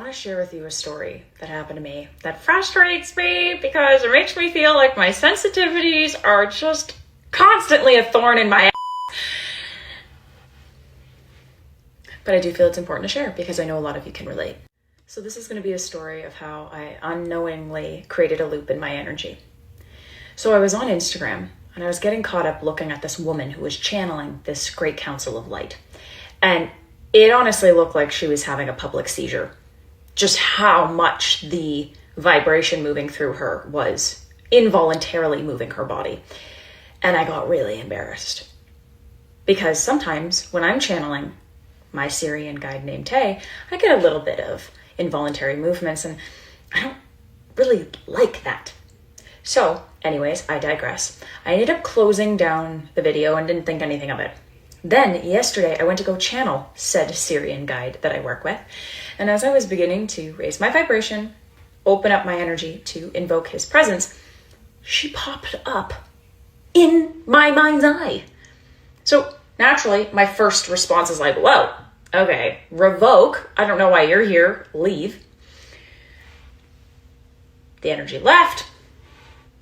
want to share with you a story that happened to me that frustrates me because it makes me feel like my sensitivities are just constantly a thorn in my ass. But I do feel it's important to share because I know a lot of you can relate. So this is going to be a story of how I unknowingly created a loop in my energy. So I was on Instagram and I was getting caught up looking at this woman who was channeling this great council of light. And it honestly looked like she was having a public seizure. Just how much the vibration moving through her was involuntarily moving her body. And I got really embarrassed. Because sometimes when I'm channeling my Syrian guide named Tay, I get a little bit of involuntary movements and I don't really like that. So anyways, I digress. I ended up closing down the video and didn't think anything of it. Then yesterday I went to go channel said Syrian guide that I work with. And as I was beginning to raise my vibration, open up my energy to invoke his presence, she popped up in my mind's eye. So naturally, my first response is like, whoa, okay, revoke. I don't know why you're here. Leave. The energy left.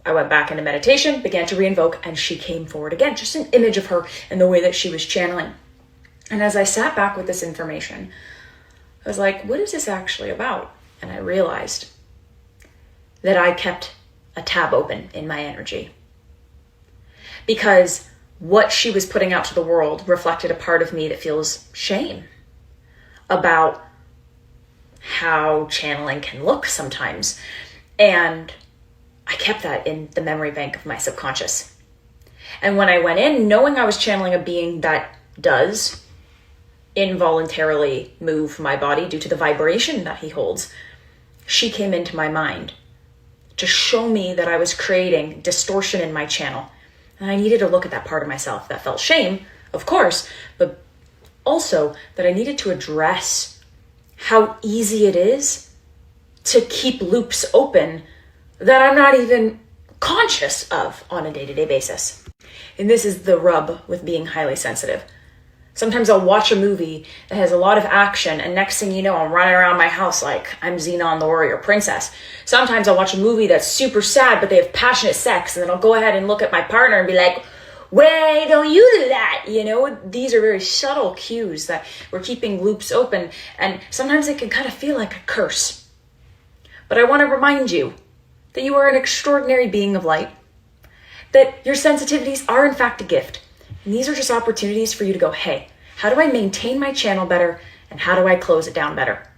I went back into meditation, began to reinvoke, and she came forward again. Just an image of her and the way that she was channeling. And as I sat back with this information, I was like, what is this actually about? And I realized that I kept a tab open in my energy. Because what she was putting out to the world reflected a part of me that feels shame about how channeling can look sometimes. And I kept that in the memory bank of my subconscious. And when I went in, knowing I was channeling a being that does involuntarily move my body due to the vibration that he holds, she came into my mind to show me that I was creating distortion in my channel. And I needed to look at that part of myself that felt shame, of course, but also that I needed to address how easy it is to keep loops open that I'm not even conscious of on a day-to-day basis. And this is the rub with being highly sensitive. Sometimes I'll watch a movie that has a lot of action, and next thing you know, I'm running around my house like I'm Xenon the Warrior Princess. Sometimes I'll watch a movie that's super sad, but they have passionate sex, and then I'll go ahead and look at my partner and be like, why don't you do that? You know, these are very subtle cues that we're keeping loops open, and sometimes it can kind of feel like a curse. But I want to remind you that you are an extraordinary being of light, that your sensitivities are in fact a gift. And these are just opportunities for you to go, hey, how do I maintain my channel better? And how do I close it down better?